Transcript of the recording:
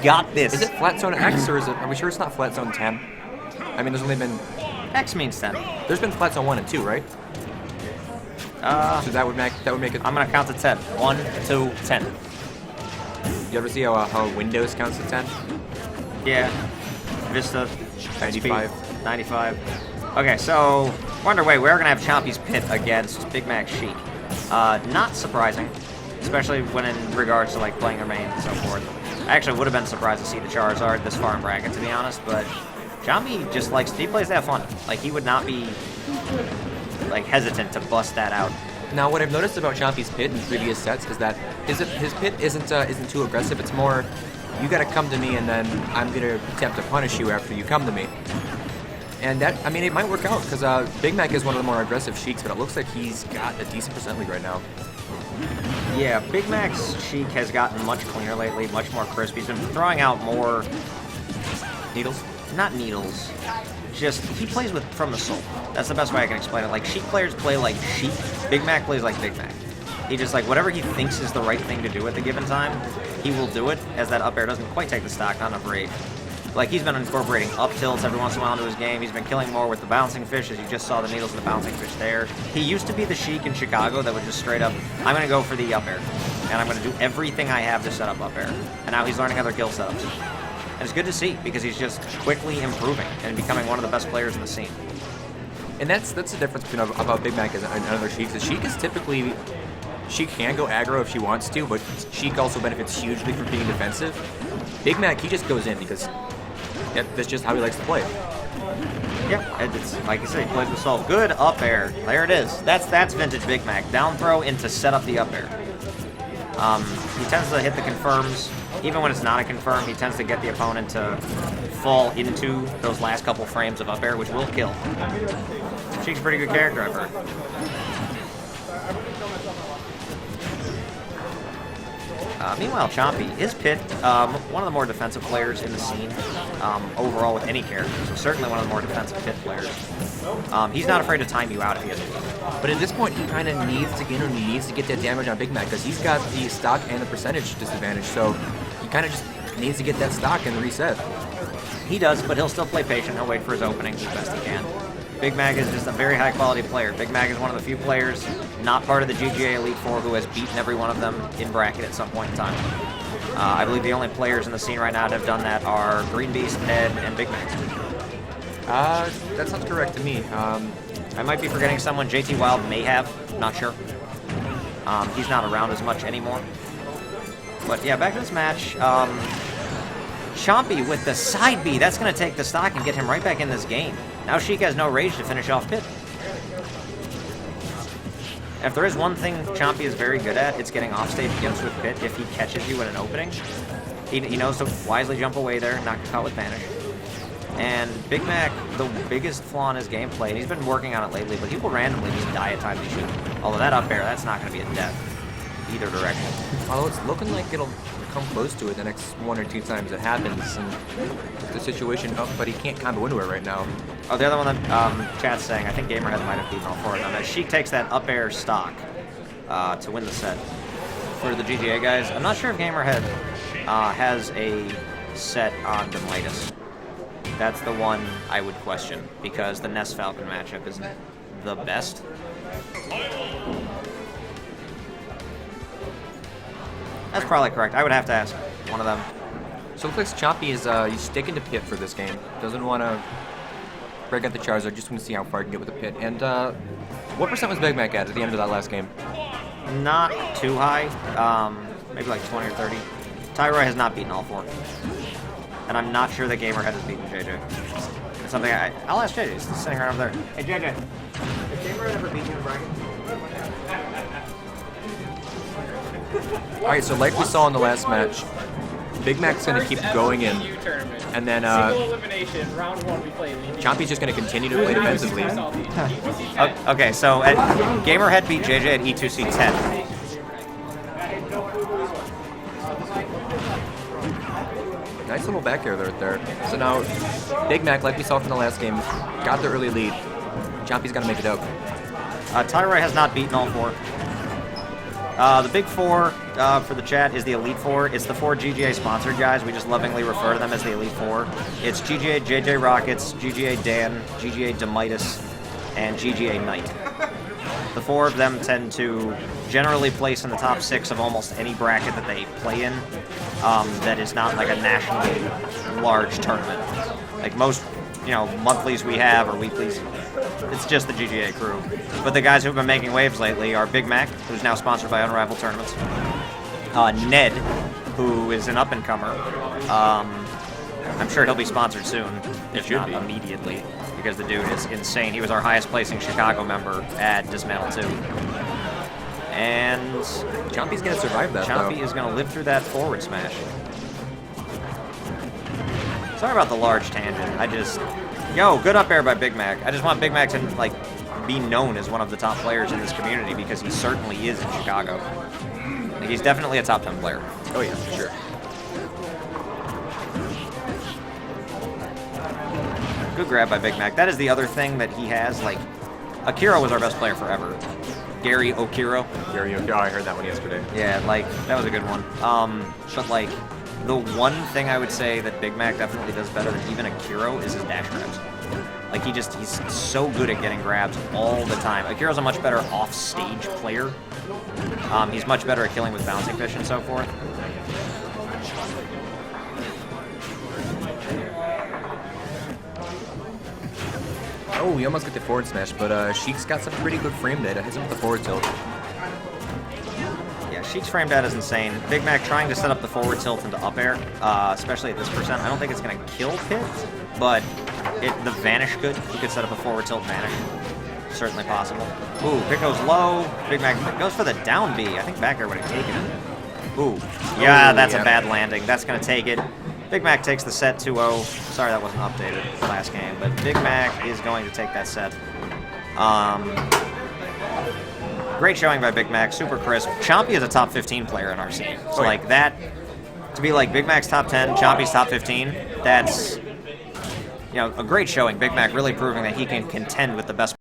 got this. Is it flat zone X, or are we sure it's not flat zone 10? I mean, there's only been... X means 10. There's been flat zone 1 and 2, right? So that would make it... I'm going to count to 10. 1, 2, 10. You ever see how Windows counts to 10? Yeah. Vista. 95. XP, 95. Okay, so we're underway. We're going to have Chompy's pit against Big Mac Sheik. Not surprising, especially when in regards to like playing their main and so forth. I actually would have been surprised to see the Charizard this far in bracket, to be honest, but Chompy just likes, he plays to have fun. Like, he would not be like hesitant to bust that out. Now, what I've noticed about Chompy's pit in previous sets is that his pit isn't too aggressive. It's more, you gotta come to me and then I'm gonna attempt to punish you after you come to me. And that, I mean, it might work out because Big Mac is one of the more aggressive Sheiks, but it looks like he's got a decent percent lead right now. Yeah, Big Mac's Sheik has gotten much cleaner lately, much more crisp. He's been throwing out more Needles? Not needles. Just, he plays from the soul. That's the best way I can explain it. Like, Sheik players play like Sheik. Big Mac plays like Big Mac. He just, like, whatever he thinks is the right thing to do at the given time, he will do it, as that up air doesn't quite take the stock, not enough rage. Like, he's been incorporating up tilts every once in a while into his game. He's been killing more with the bouncing fish, as you just saw the needles and the bouncing fish there. He used to be the Sheik in Chicago that would just straight up, I'm going to go for the up air. And I'm going to do everything I have to set up air. And now he's learning other kill setups. And it's good to see, because he's just quickly improving and becoming one of the best players in the scene. And that's the difference between about Big Mac and other Sheiks. The Sheik is typically, she can go aggro if she wants to, but Sheik also benefits hugely from being defensive. Big Mac, he just goes in because that's just how he likes to play. Yeah, it's like you said, he plays with soul. Good up air. There it is. That's vintage Big Mac. Down throw into set up the up air. He tends to hit the confirms. Even when it's not a confirm, he tends to get the opponent to fall into those last couple frames of up air, which will kill. Sheik's a pretty good character, I've heard. Meanwhile, Chompy, his pit, one of the more defensive players in the scene, overall with any character, so certainly one of the more defensive pit players. He's not afraid to time you out if he has to. But at this point, he kind of needs to get in, he needs to get that damage on Big Mac, because he's got the stock and the percentage disadvantage, so he kind of just needs to get that stock and reset. He does, but he'll still play patient. He'll wait for his openings as best he can. Big Mac is just a very high-quality player. Big Mac is one of the few players not part of the GGA Elite Four who has beaten every one of them in bracket at some point in time. I believe the only players in the scene right now that have done that are Green Beast, Ned, and Big Mac. That sounds correct to me. I might be forgetting someone. JT Wild may have. Not sure. He's not around as much anymore. But yeah, back to this match. Chompy with the side B. That's going to take the stock and get him right back in this game. Now Sheik has no rage to finish off pit. If there is one thing Chompy is very good at, it's getting offstage against with pit if he catches you at an opening. He knows to wisely jump away there, not get caught with Vanish. And Big Mac, the biggest flaw in his gameplay, and he's been working on it lately, but he will randomly just die at times he shouldn't. Although that up air, that's not going to be a death either direction. Although it's looking like it'll come close to it the next 1 or 2 times it happens, and the situation, but he can't combo into it right now. Oh, the other one that Chad's saying, I think Gamerhead might have beaten all 4 of them. Sheik takes that up air stock to win the set. For the GGA guys, I'm not sure if Gamerhead has a set on the Midas. That's the one I would question, because the Nest Falcon matchup isn't the best. That's probably correct. I would have to ask one of them. So it looks like Chompy is he's sticking to pit for this game. Doesn't want to break out the Charizard, just want to see how far he can get with the pit. And what percent was Big Mac at the end of that last game? Not too high. Maybe like 20 or 30. Tyroy has not beaten all 4. And I'm not sure that Gamerhead has beaten JJ. It's something I'll ask JJ. He's sitting right over there. Hey JJ, has Gamerhead ever beaten you in bracket? Alright, so like we saw in the last match, Big Mac's going to keep going in, and then Chompy's just going to continue to play defensively. Okay, so Gamerhead beat JJ at E2C 10. Nice little back air there. So now, Big Mac, like we saw from the last game, got the early lead. Chompy's got to make it up. Tyroy has not beaten all 4. The big four for the chat is the Elite Four. It's the 4 GGA sponsored guys. We just lovingly refer to them as the Elite Four. It's GGA JJ Rockets, GGA Dan, GGA Demitis, and GGA Knight. The 4 of them tend to generally place in the top 6 of almost any bracket that they play in that is not like a nationally large tournament. Like most, monthlies we have or weeklies, it's just the GGA crew. But the guys who've been making waves lately are Big Mac, who's now sponsored by Unrivaled Tournaments, Ned, who is an up-and-comer. I'm sure he'll be sponsored soon, if not immediately, because the dude is insane. He was our highest-placing Chicago member at Dismantle 2. And Chompy's going to survive that, Chompy is going to live through that forward smash. Sorry about the large tangent. Good up air by Big Mac. I just want Big Mac to, be known as one of the top players in this community because he certainly is in Chicago. He's definitely a top 10 player. Oh yeah, for sure. Good grab by Big Mac. That is the other thing that he has. Akira was our best player forever. Gary Okiro. I heard that one yesterday. Yeah, that was a good one. But the one thing I would say that Big Mac definitely does better than even Akiro is his dash grabs. He's so good at getting grabs all the time. Akiro's a much better off-stage player. He's much better at killing with bouncing fish and so forth. Oh, we almost get the forward smash, but Sheik's got some pretty good frame data. Hits him with the forward tilt. Yeah, Sheik's frame data is insane. Big Mac trying to set up the forward tilt into up air, especially at this percent. I don't think it's going to kill Pit, but the vanish could. He could set up a forward tilt vanish. Certainly possible. Ooh, Pit goes low. Big Mac goes for the down B. I think back air would have taken it. Ooh. Yeah, that's a bad landing. That's going to take it. Big Mac takes the set 2-0. Sorry that wasn't updated last game, but Big Mac is going to take that set. Great showing by Big Mac, super crisp. Chompy is a top 15 player in our scene. So that, to be Big Mac's top 10, Chompy's top 15, that's a great showing. Big Mac really proving that he can contend with the best